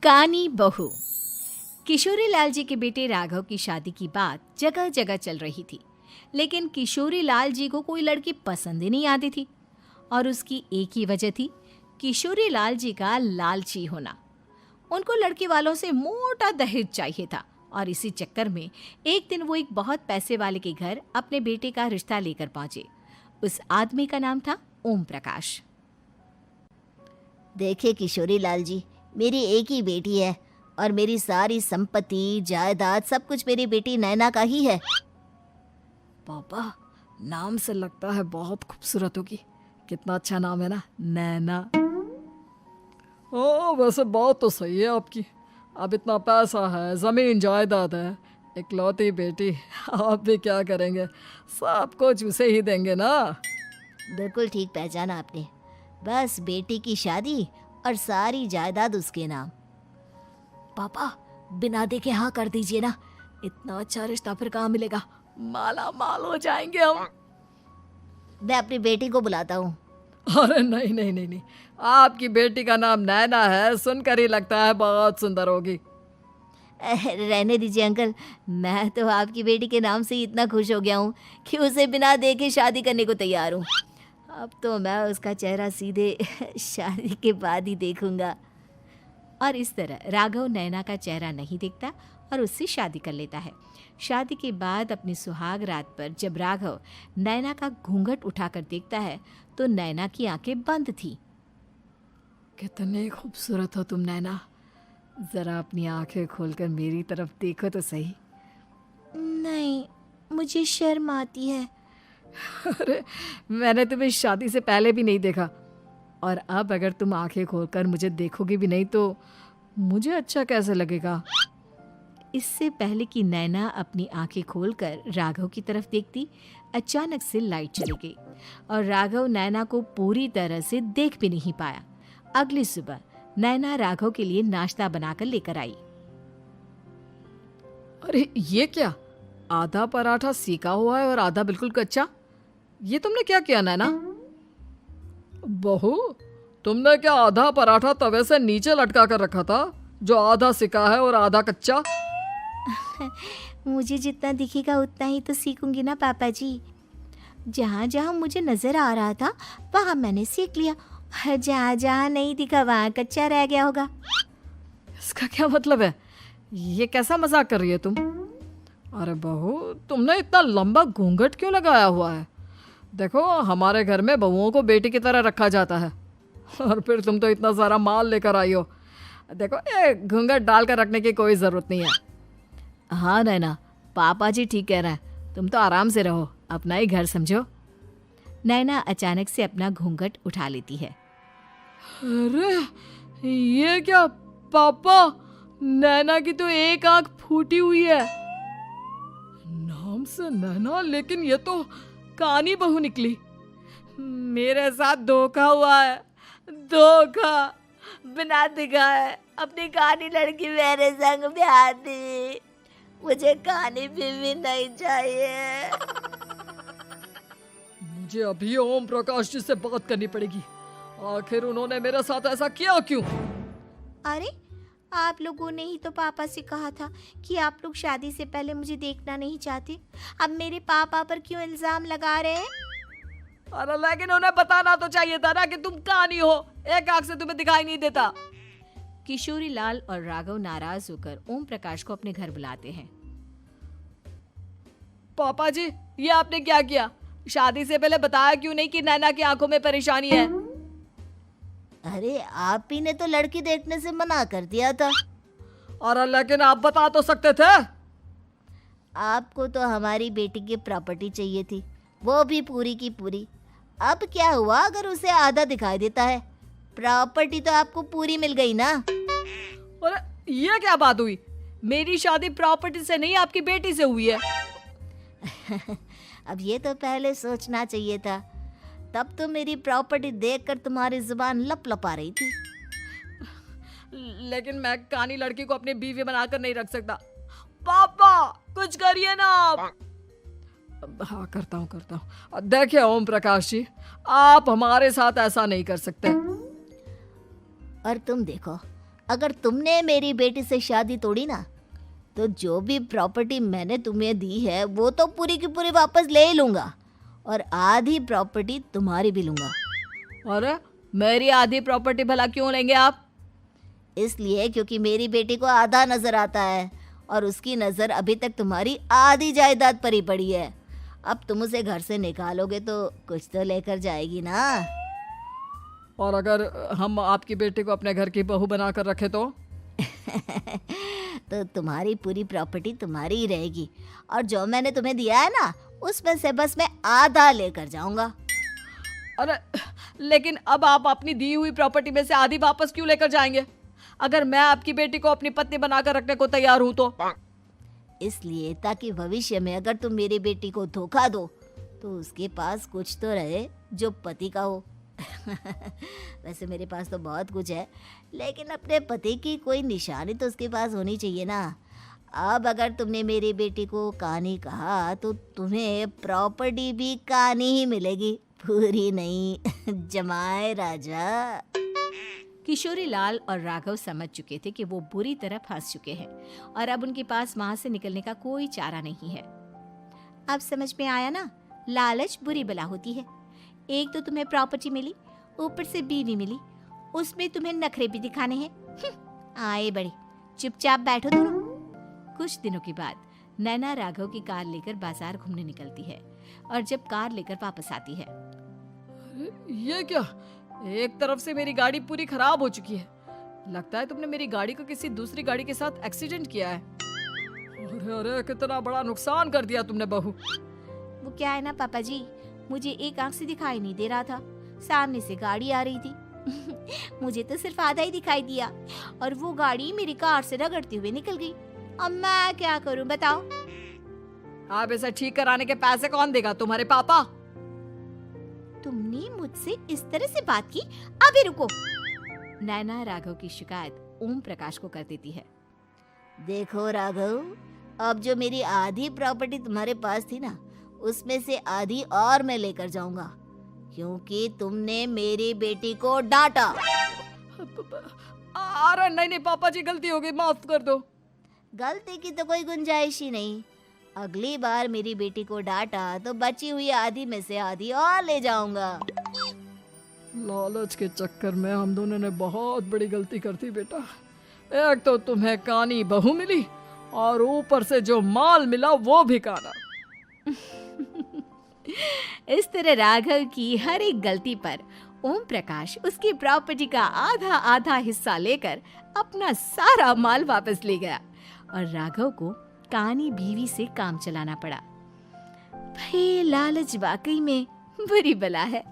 कानी बहू। किशोरी लाल जी के बेटे राघव की शादी की बात जगह जगह चल रही थी, लेकिन किशोरी लाल जी को कोई लड़की पसंद ही नहीं आती थी। और उसकी एक ही वजह थी, किशोरी लाल जी का लालची होना। उनको लड़की वालों से मोटा दहेज चाहिए था और इसी चक्कर में एक दिन वो एक बहुत पैसे वाले के घर अपने बेटे का रिश्ता लेकर पहुंचे। उस आदमी का नाम था ओम प्रकाश। देखिए किशोरी लाल जी, मेरी एक ही बेटी है और मेरी सारी संपत्ति जायदाद सब कुछ मेरी बेटी नैना का ही है। पापा, नाम से लगता है बहुत खूबसूरत होगी। कितना अच्छा नाम है ना, नैना। ओ, वैसे बात तो सही है आपकी। अब इतना पैसा है, जमीन जायदाद है, इकलौती बेटी, आप भी क्या करेंगे? सब कुछ उसे ही देंगे ना। बिल्कुल ठीक पहचाना आपने। बस बेटी की शादी और सारी जायदाद उसके नाम। पापा, बिना देखे हाँ कर दीजिए ना। इतना अच्छा रिश्ता फिर कहाँ मिलेगा? माला माल हो जाएंगे हम। मैं अपनी बेटी को बुलाता हूँ। अरे नहीं नहीं नहीं नहीं, आपकी बेटी का नाम नैना है, सुनकर ही लगता है बहुत सुंदर होगी। रहने दीजिए अंकल, मैं तो आपकी बेटी के नाम से ही इतना खुश हो गया हूँ कि उसे बिना देखे शादी करने को तैयार हूँ। अब तो मैं उसका चेहरा सीधे शादी के बाद ही देखूंगा। और इस तरह राघव नैना का चेहरा नहीं देखता और उससे शादी कर लेता है। शादी के बाद अपनी सुहाग रात पर जब राघव नैना का घूंघट उठाकर देखता है तो नैना की आंखें बंद थी। कितनी खूबसूरत हो तुम नैना, जरा अपनी आंखें खोलकर मेरी तरफ देखो तो सही। नहीं, मुझे शर्म आती है। अरे, मैंने तुम्हें शादी से पहले भी नहीं देखा, और अब अगर तुम आंखें खोलकर मुझे देखोगी भी नहीं तो मुझे अच्छा कैसे लगेगा? इससे पहले कि नैना अपनी आंखें खोलकर राघव की तरफ देखती, अचानक से लाइट चली गई और राघव नैना को पूरी तरह से देख भी नहीं पाया। अगली सुबह नैना राघव के लिए नाश्ता बनाकर लेकर आई। अरे ये क्या, आधा पराठा सीका हुआ है और आधा बिल्कुल कच्चा। ये तुमने क्या किया नैना? बहू, तुमने क्या आधा पराठा तवे से नीचे लटका कर रखा था, जो आधा सिका है और आधा कच्चा? मुझे जितना दिखेगा उतना ही तो सीखूंगी ना पापा जी। जहाँ जहाँ मुझे नजर आ रहा था वहाँ मैंने सीख लिया, जहाँ जहाँ नहीं दिखा वहाँ कच्चा रह गया होगा। इसका क्या मतलब है? ये कैसा मजाक कर रही है तुम? अरे बहू, तुमने इतना लंबा घूंघट क्यों लगाया हुआ है? देखो, हमारे घर में बहुओं को बेटी की तरह रखा जाता है, और फिर तुम तो इतना सारा माल लेकर आई हो। देखो, ये घूंघट डालकर रखने की कोई ज़रूरत नहीं है। हाँ नैना, पापा जी ठीक कह रहे हैं, तुम तो आराम से रहो, अपना ही घर समझो। नैना अचानक से अपना घूंघट उठा लेती है। अरे ये क्या पापा, नैना की तो एक आंख फूटी हुई है। नाम से नैना, लेकिन ये तो कानी बहू निकली। मेरे साथ धोखा हुआ है, धोखा। बिना दिखाए अपनी कानी लड़की मेरे संग ब्याह दी। मुझे कानी बीवी नहीं चाहिए। मुझे अभी ओम प्रकाश जी से बात करनी पड़ेगी। आखिर उन्होंने मेरे साथ ऐसा किया क्यों? अरे, आप लोगों ने ही तो पापा से कहा था कि आप लोग शादी से पहले मुझे देखना नहीं चाहते। अब मेरे पापा पर क्यों इल्जाम लगा रहे हैं? अरे लेकिन उन्हें बताना तो चाहिए था ना कि तुम कानी हो, एक आंख से तुम्हें दिखाई नहीं देता। किशोरी लाल और राघव नाराज होकर ओम प्रकाश को अपने घर बुलाते हैं। पापा जी, ये आपने क्या किया? शादी से पहले बताया क्यों नहीं कि नैना की आंखों में परेशानी है? अरे, आप ही ने तो लड़की देखने से मना कर दिया था। अरे लेकिन आप बता तो सकते थे। आपको तो हमारी बेटी की प्रॉपर्टी चाहिए थी, वो भी पूरी की पूरी। अब क्या हुआ अगर उसे आधा दिखाई देता है? प्रॉपर्टी तो आपको पूरी मिल गई ना। अरे ये क्या बात हुई? मेरी शादी प्रॉपर्टी से नहीं, आपकी बेटी से हुई है। अब ये तो पहले सोचना चाहिए था, तब तो मेरी प्रॉपर्टी देखकर तुम्हारी जुबान लप लपा रही थी। लेकिन मैं कानी लड़की को अपनी बीवी बनाकर नहीं रख सकता। पापा, कुछ करिए ना आप। हाँ, करता हूँ। देखिए ओम प्रकाश जी, आप हमारे साथ ऐसा नहीं कर सकते। और तुम देखो, अगर तुमने मेरी बेटी से शादी तोड़ी ना, तो जो भी प्रॉपर्टी मैंने तुम्हें दी है वो तो पूरी की पूरी वापस ले ही लूँगा, और आधी प्रॉपर्टी तुम्हारी भी लूँगा। अरे मेरी आधी प्रॉपर्टी भला क्यों लेंगे आप? इसलिए क्योंकि मेरी बेटी को आधा नज़र आता है और उसकी नज़र अभी तक तुम्हारी आधी जायदाद पर ही पड़ी है। अब तुम उसे घर से निकालोगे तो कुछ तो लेकर जाएगी ना। और अगर हम आपकी बेटी को अपने घर की बहू बना कर रखे तो? तो तुम्हारी पूरी प्रॉपर्टी तुम्हारी ही रहेगी, और जो मैंने तुम्हें दिया है ना, उसमें से बस मैं आधा लेकर जाऊंगा। अरे लेकिन अब आप अपनी दी हुई प्रॉपर्टी में से आधी वापस क्यों लेकर जाएंगे? अगर मैं आपकी बेटी को अपनी पत्नी बनाकर रखने को तैयार हूं तो? इसलिए ताकि भविष्य में अगर तुम मेरी बेटी को धोखा दो तो उसके पास कुछ तो रहे जो पति का हो। वैसे मेरे पास तो बहुत कुछ है, लेकिन अपने पति की कोई निशानी तो उसके पास होनी चाहिए ना। अब अगर तुमने मेरी बेटी को कानी कहा तो तुम्हें प्रॉपर्टी भी कानी ही मिलेगी, पूरी नहीं। जमाए राजा। किशोरी लाल और राघव समझ चुके थे कि वो बुरी तरह फंस चुके हैं और अब उनके पास वहां से निकलने का कोई चारा नहीं है। अब समझ में आया ना, लालच बुरी बला होती है। एक तो तुम्हें प्रॉपर्टी मिली, ऊपर से बीवी मिली, उसमें तुम्हें नखरे भी दिखाने हैं। आए बड़े, चुपचाप बैठो दोनों। कुछ दिनों के बाद नैना राघव की कार लेकर बाजार घूमने निकलती है और जब कार लेकर वापस आती है, ये क्या? एक तरफ से मेरी गाड़ी पूरी खराब हो चुकी है। लगता है तुमने मेरी गाड़ी को किसी दूसरी गाड़ी के साथ एक्सीडेंट किया है। अरे अरे कितना बड़ा नुकसान कर दिया तुमने बहू। वो क्या है ना पापा जी, मुझे एक आंख से दिखाई नहीं दे रहा था, सामने से गाड़ी आ रही थी। मुझे तो सिर्फ आधा ही दिखाई दिया और वो गाड़ी मेरी कार से रगड़ते हुए निकल गई। अब मैं क्या करूं बताओ? आप इसे ठीक कराने के पैसे कौन देगा? तुम्हारे पापा? तुमने मुझसे इस तरह से बात की? अभी रुको। नैना राघव की शिकायत ओम प्रकाश को कर देती है। देखो राघव, अब जो मेरी आधी प्रॉपर्टी तुम्हारे पास थी ना, उसमें से आधी और मैं लेकर जाऊंगा, क्योंकि तुमने मेरी बेटी को डांटा। अरे नहीं नहीं पापा जी, गलती हो गई, माफ कर दो। गलती की तो कोई गुंजाइश ही नहीं। अगली बार मेरी बेटी को डांटा तो बची हुई आधी में से आधी और ले जाऊंगा। लालच के चक्कर में हम दोनों ने बहुत बड़ी गलती कर दी बेटा। एक तो तुम्हें कानी बहू मिली और ऊपर से जो माल मिला वो भी काना। इस तरह राघव की हर एक गलती पर ओम प्रकाश उसकी प्रॉपर्टी का आधा आधा हिस्सा लेकर अपना सारा माल वापस ले गया और राघव को कानी बीवी से काम चलाना पड़ा। भाई लालच वाकई में बुरी बला है।